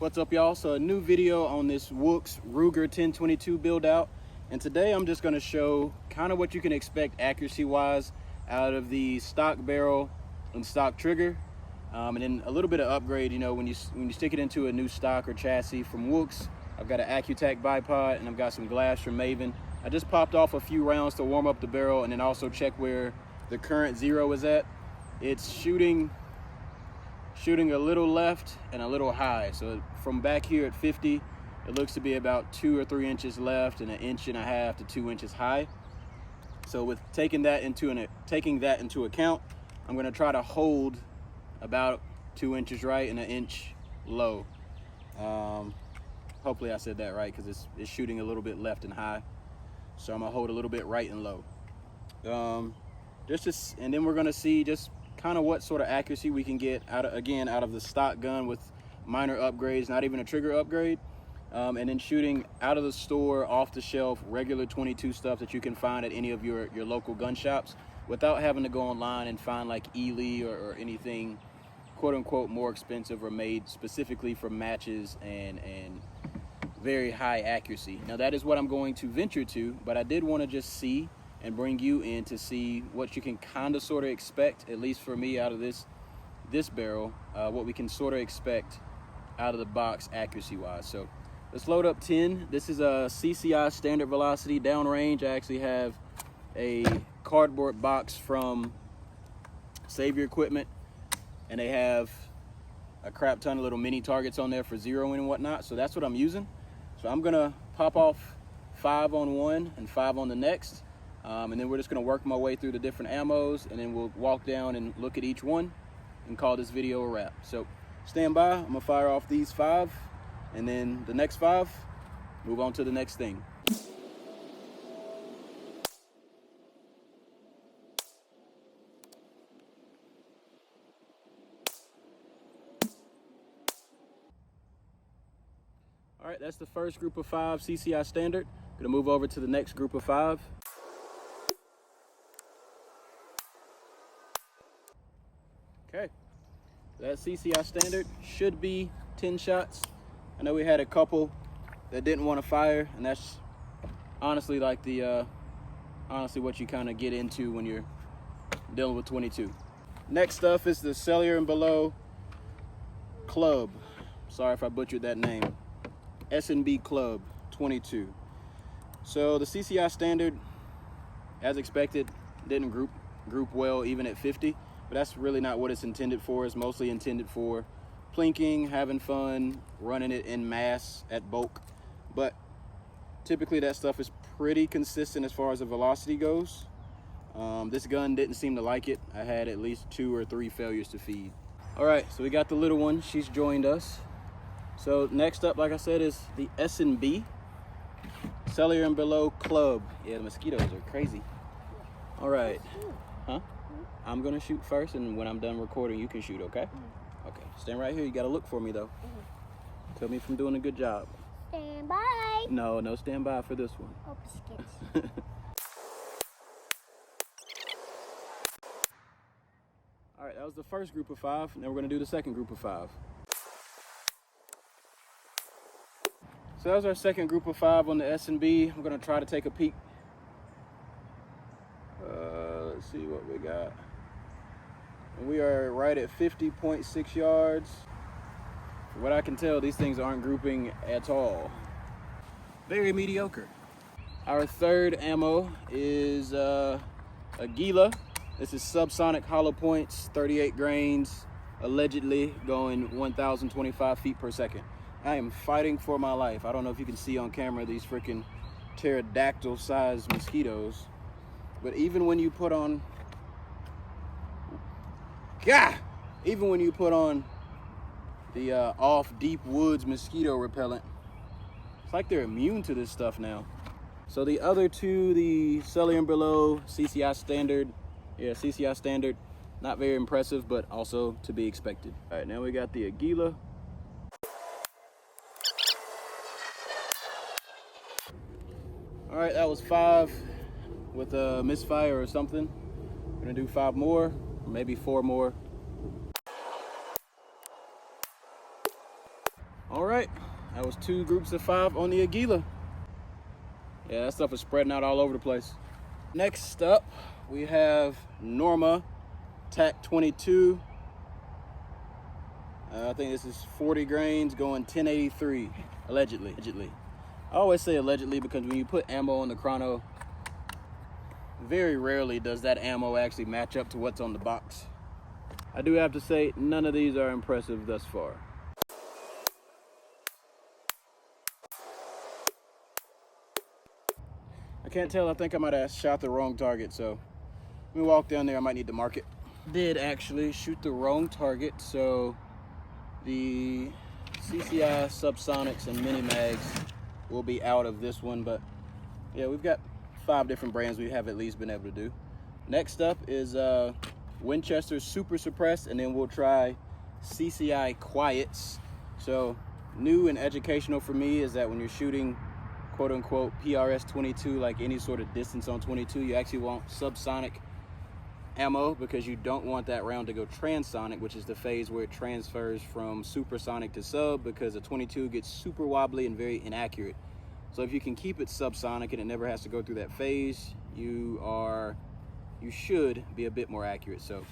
What's up, y'all? So a new video on this Woox Ruger 1022 build out, and today I'm just going to show kind of what you can expect accuracy wise out of the stock barrel and stock trigger, and then a little bit of upgrade. You know, when you stick it into a new stock or chassis from Woox. I've got an accutac bipod and I've got some glass from Maven. I just popped off a few rounds to warm up the barrel and then also check where the current zero is at. It's shooting a little left and a little high. So from back here at 50, it looks to be about 2 or 3 inches left and 1.5 inches to 2 inches high. So with taking that into account, I'm going to try to hold about 2 inches right and 1 inch low. Hopefully I said that right, because it's shooting a little bit left and high. So I'm gonna hold a little bit right and low. And then we're gonna see just kind of what sort of accuracy we can get out of the stock gun with minor upgrades, not even a trigger upgrade. And then shooting out of the store, off the shelf, regular 22 stuff that you can find at any of your local gun shops without having to go online and find like Ely or anything quote unquote more expensive or made specifically for matches and very high accuracy. Now that is what I'm going to venture to, but I did want to just see and bring you in to see what you can kind of sort of expect, at least for me, out of this barrel, what we can sort of expect out of the box accuracy wise. So let's load up 10. This is a CCI standard velocity downrange. I actually have a cardboard box from Savior Equipment, and they have a crap ton of little mini targets on there for zeroing and whatnot. So that's what I'm using. So I'm gonna pop off 5 on one and 5 on the next. And then we're just gonna work my way through the different ammos, and then we'll walk down and look at each one and call this video a wrap. So stand by, I'm gonna fire off these 5, and then the next 5, move on to the next thing. All right, that's the first group of 5 CCI standard. Gonna move over to the next group of 5. Okay, that CCI standard should be 10 shots. I know we had a couple that didn't want to fire, and that's honestly like honestly what you kind of get into when you're dealing with 22. Next stuff is the Cellular and Below Club. Sorry if I butchered that name. S&B Club 22. So the CCI standard, as expected, didn't group well even at 50, but that's really not what it's intended for. It's mostly intended for plinking, having fun, running it in mass at bulk. But typically that stuff is pretty consistent as far as the velocity goes. This gun didn't seem to like it. I had at least 2 or 3 failures to feed. All right, so we got the little one. She's joined us. So next up, like I said, is the S&B Cellular and Below Club. Yeah, the mosquitoes are crazy. All right. Huh? I'm gonna shoot first, and when I'm done recording, you can shoot, okay? Okay, stand right here. You gotta look for me, though. Tell me if I'm doing a good job. Stand by. No stand by for this one. Oh, biscuits. All right, that was the first group of 5. Now we're gonna do the second group of 5. So that was our second group of 5 on the S&B. I'm gonna try to take a peek. Let's see what we got. And we are right at 50.6 yards. From what I can tell, these things aren't grouping at all. Very mediocre. Our third ammo is a Gila. This is subsonic hollow points, 38 grains, allegedly going 1,025 feet per second. I am fighting for my life. I don't know if you can see on camera these freaking pterodactyl-sized mosquitoes, but even when you put on, even when you put on the off deep woods mosquito repellent, it's like they're immune to this stuff now. So the other 2, the Cellular and Below CCI standard, CCI standard, not very impressive, but also to be expected. All right, now we got the Aguila. All right, that was 5 with a misfire or something. We're gonna do 5 more, or maybe 4 more. All right. right, that was 2 groups of 5 on the Aguila. Yeah, that stuff is spreading out all over the place. Next up, we have Norma TAC 22. I think this is 40 grains going 1083, allegedly. I always say allegedly because when you put ammo on the chrono, very rarely does that ammo actually match up to what's on the box. I do have to say, none of these are impressive thus far. I can't tell, I think I might have shot the wrong target, so let me walk down there, I might need to mark it. Did actually shoot the wrong target, so the CCI subsonics and mini mags will be out of this one, but yeah, we've got 5 different brands we have at least been able to do. Next up is Winchester Super Suppressed, and then we'll try CCI Quiets. So new and educational for me is that when you're shooting quote unquote PRS 22, like any sort of distance on 22, you actually want subsonic ammo because you don't want that round to go transonic, which is the phase where it transfers from supersonic to sub, because a 22 gets super wobbly and very inaccurate. So if you can keep it subsonic and it never has to go through that phase, you should be a bit more accurate. So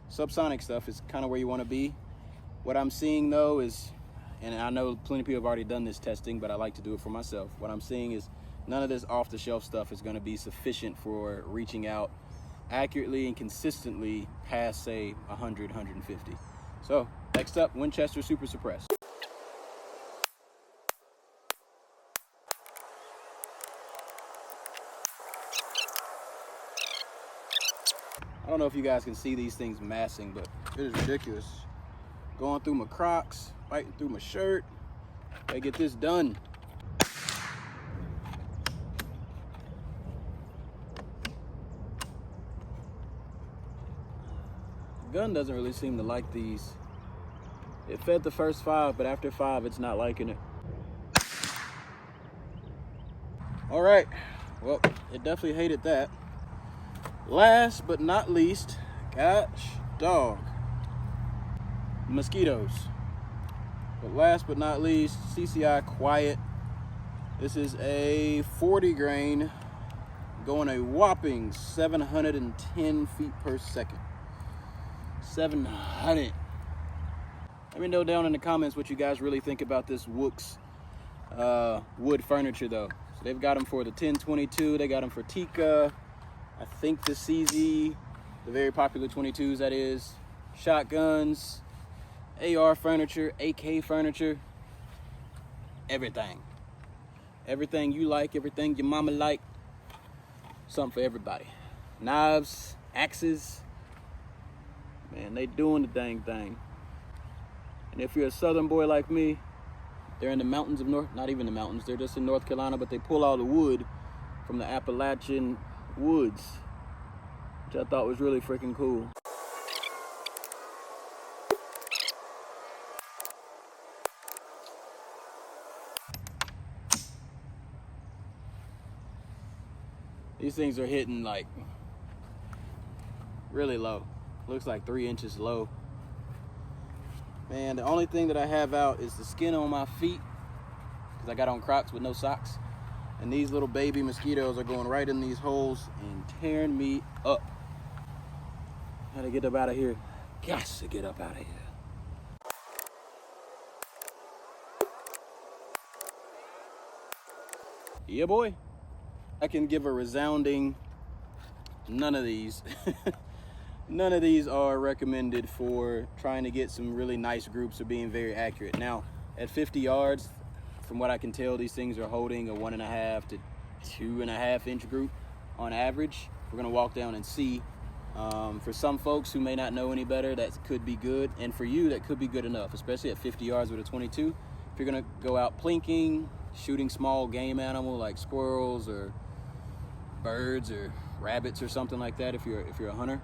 subsonic stuff is kind of where you want to be. What I'm seeing though is, and I know plenty of people have already done this testing, but I like to do it for myself. What I'm seeing is none of this off-the-shelf stuff is going to be sufficient for reaching out accurately and consistently past, say, 100, 150. So next up, Winchester Super Suppressed. I don't know if you guys can see these things massing, but it is ridiculous. Going through my Crocs, biting through my shirt. Gotta get this done. The gun doesn't really seem to like these. It fed the first 5, but after 5, it's not liking it. All right, well, it definitely hated that. Last but not least, gosh dog, mosquitoes. But last but not least, CCI Quiet. This is a 40 grain going a whopping 710 feet per second. 700. Let me know down in the comments what you guys really think about this Woox wood furniture though. So they've got them for the 1022, they got them for Tika, I think the CZ, the very popular 22s that is, shotguns, AR furniture, AK furniture, everything. Everything you like, everything your mama like, something for everybody. Knives, axes, man, they doing the dang thing. And if you're a southern boy like me, they're in the mountains of not even the mountains, they're just in North Carolina, but they pull all the wood from the Appalachian woods, which I thought was really freaking cool. These things are hitting like really low. Looks like 3 inches low. Man, the only thing that I have out is the skin on my feet because I got on Crocs with no socks. And these little baby mosquitoes are going right in these holes and tearing me up. Gotta get up out of here. Got to get up out of here. Yeah, boy. I can give a resounding none of these. None of these are recommended for trying to get some really nice groups or being very accurate. Now, at 50 yards, from what I can tell, these things are holding a 1.5 to 2.5 inch group on average. We're gonna walk down and see. For some folks who may not know any better, that could be good. And for you, that could be good enough, especially at 50 yards with a 22. If you're gonna go out plinking, shooting small game animal like squirrels or birds or rabbits or something like that, if you're a hunter.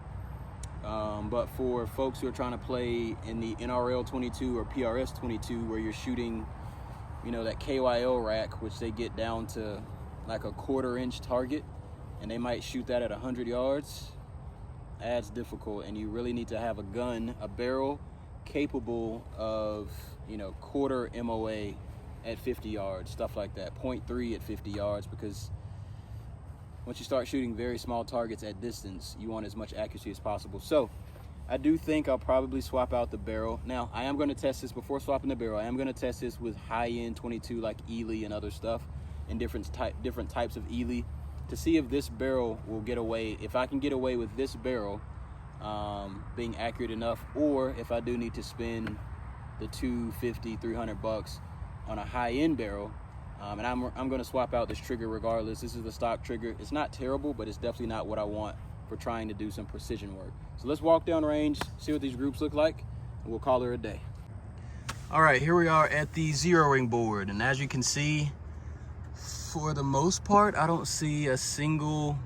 But for folks who are trying to play in the NRL 22 or PRS 22, where you're shooting, you know, that KYO rack, which they get down to like a 1/4 inch target, and they might shoot that at 100 yards, that's difficult. And you really need to have a gun, a barrel capable of, you know, 1/4 MOA at 50 yards, stuff like that. 0.3 at 50 yards, because once you start shooting very small targets at distance, you want as much accuracy as possible. So I do think I'll probably swap out the barrel. Now, I am going to test this before swapping the barrel. I am going to test this with high-end 22 like Ely and other stuff, and different types of Ely, to see if this barrel will get away, if I can get away with this barrel being accurate enough, or if I do need to spend the $250, $300 on a high-end barrel. And I'm going to swap out this trigger regardless. This is the stock trigger. It's not terrible, but it's definitely not what I want for trying to do some precision work. So let's walk down range, see what these groups look like, and we'll call her a day. All right, here we are at the zeroing board. And as you can see, for the most part, I don't see a single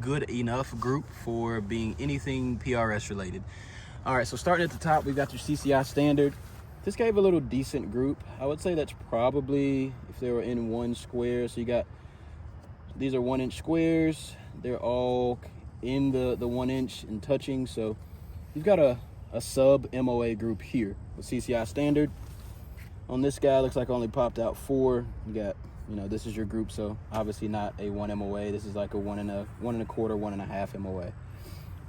good enough group for being anything PRS related. All right, so starting at the top, we've got your CCI standard. This gave a little decent group. I would say that's probably if they were in one square. So you got, these are 1 inch squares. They're all in the 1 inch and touching. So you've got a sub MOA group here with CCI standard. On this guy, looks like I only popped out 4. You got, you know, this is your group. So obviously not a 1 MOA. This is like a 1 1/4, 1.5 MOA.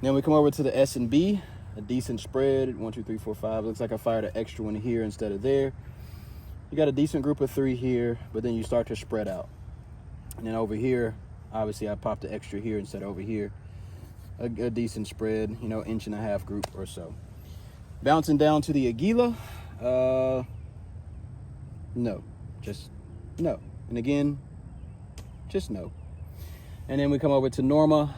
Then we come over to the S and B. A decent spread, 1, 2, 3, 4, 5. Looks like I fired an extra one here instead of there. You got a decent group of 3 here, but then you start to spread out. And then over here, obviously I popped the extra here instead of over here. A decent spread, you know, 1.5 inch group or so. Bouncing down to the Aguila, no, just no. And again, just no. And then we come over to Norma.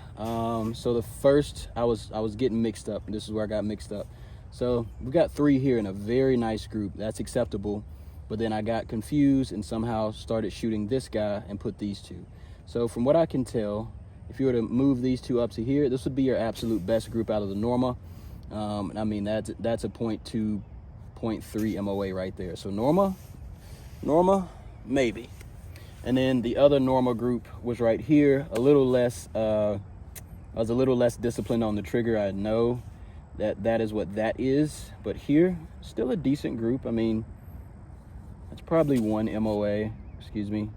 So the first, I was getting mixed up. This is where I got mixed up. So we got 3 here in a very nice group. That's acceptable. But then I got confused and somehow started shooting this guy and put these 2. So from what I can tell, if you were to move these 2 up to here, this would be your absolute best group out of the Norma. I mean, that's a 0.2, 0.3 MOA right there. So Norma, maybe. And then the other Norma group was right here, a little less, I was a little less disciplined on the trigger. I know that is what that is, but here, still a decent group. I mean, that's probably 1 MOA, excuse me,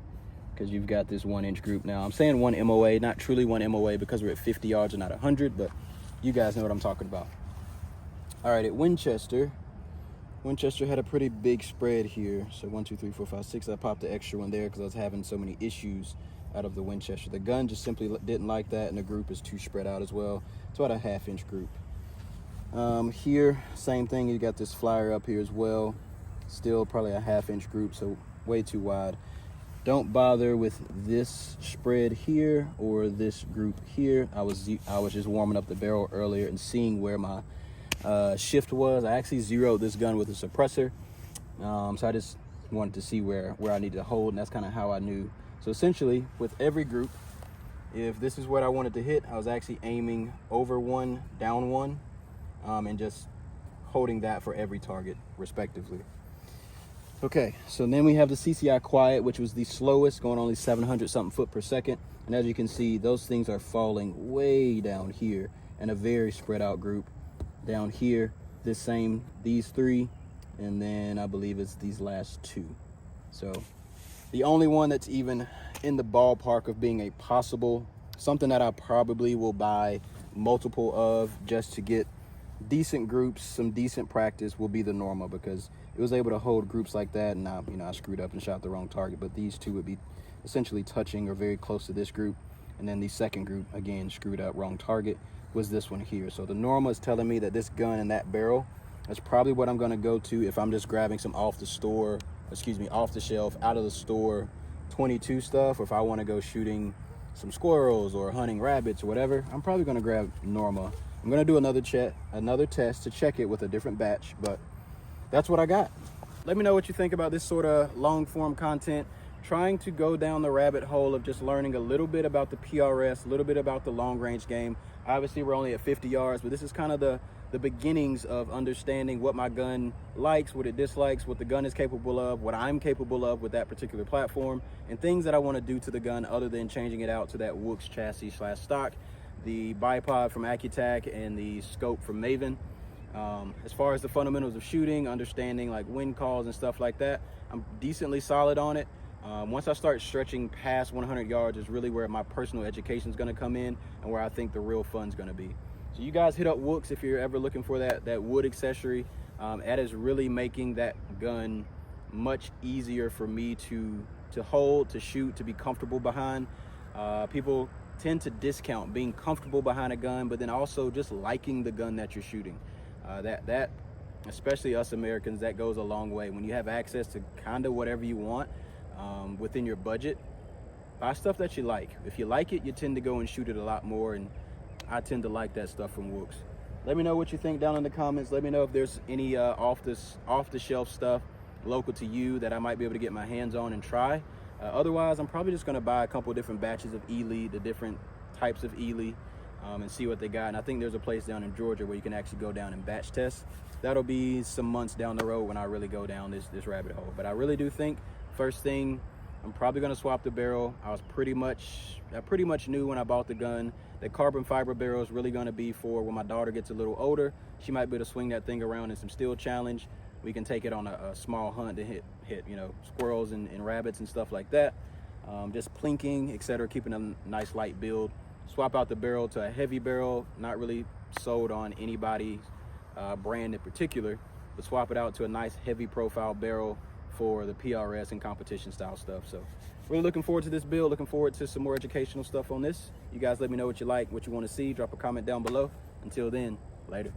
because you've got this 1 inch group now. I'm saying 1 MOA, not truly 1 MOA because we're at 50 yards and not 100, but you guys know what I'm talking about. All right, at Winchester had a pretty big spread here. So 1, 2, 3, 4, 5, 6. I popped the extra one there because I was having so many issues out of the Winchester. The gun just simply didn't like that, and the group is too spread out as well. It's about a 1/2 inch group. Here, same thing. You got this flyer up here as well. Still probably a 1/2 inch group, so way too wide. Don't bother with this spread here or this group here. I was just warming up the barrel earlier and seeing where my shift was. I actually zeroed this gun with a suppressor, so I just wanted to see where I needed to hold, and that's kind of how I knew. So essentially, with every group, if this is what I wanted to hit, I was actually aiming over 1, down 1, and just holding that for every target respectively. Okay, so then we have the CCI Quiet, which was the slowest, going only 700 something foot per second. And as you can see, those things are falling way down here in a very spread out group. Down here, these 3, and then I believe it's these last 2. So the only one that's even in the ballpark of being a possible, something that I probably will buy multiple of just to get decent groups, some decent practice, will be the Norma, because it was able to hold groups like that. And I screwed up and shot the wrong target, but these 2 would be essentially touching or very close to this group. And then the second group, again, screwed up, wrong target, was this one here. So the Norma is telling me that this gun and that barrel is probably what I'm going to go to if I'm just grabbing some off the shelf, out of the store 22 stuff, or if I want to go shooting some squirrels or hunting rabbits or whatever. I'm probably going to grab Norma. I'm going to do another test to check it with a different batch, but that's what I got. Let me know what you think about this sort of long form content, trying to go down the rabbit hole of just learning a little bit about the PRS, a little bit about the long range game. Obviously we're only at 50 yards, but this is kind of the beginnings of understanding what my gun likes, what it dislikes, what the gun is capable of, what I'm capable of with that particular platform, and things that I want to do to the gun other than changing it out to that Woox chassis / stock, the bipod from Accutac, and the scope from Maven. As far as the fundamentals of shooting, understanding like wind calls and stuff like that, I'm decently solid on it. Once I start stretching past 100 yards is really where my personal education is going to come in and where I think the real fun's going to be. So you guys hit up Woox if you're ever looking for that wood accessory. That is really making that gun much easier for me to hold, to shoot, to be comfortable behind. People tend to discount being comfortable behind a gun, but then also just liking the gun that you're shooting. That especially us Americans, that goes a long way. When you have access to kind of whatever you want within your budget, buy stuff that you like. If you like it, you tend to go and shoot it a lot more, and I tend to like that stuff from Woox. Let me know what you think down in the comments. Let me know if there's any off the shelf stuff local to you that I might be able to get my hands on and try. Otherwise, I'm probably just going to buy a couple different batches of Ely, the different types of Ely, and see what they got. And I think there's a place down in Georgia where you can actually go down and batch test. That'll be some months down the road when I really go down this rabbit hole. But I really do think first thing, I'm probably going to swap the barrel. I pretty much knew when I bought the gun that carbon fiber barrel is really going to be for when my daughter gets a little older. She might be able to swing that thing around in some steel challenge. We can take it on a small hunt to hit squirrels and rabbits and stuff like that. Just plinking, etc., keeping a nice light build. Swap out the barrel to a heavy barrel, not really sold on anybody's brand in particular, but swap it out to a nice heavy profile barrel for the PRS and competition style stuff. So really looking forward to this build, looking forward to some more educational stuff on this. You guys let me know what you like, what you want to see. Drop a comment down below. Until then, later.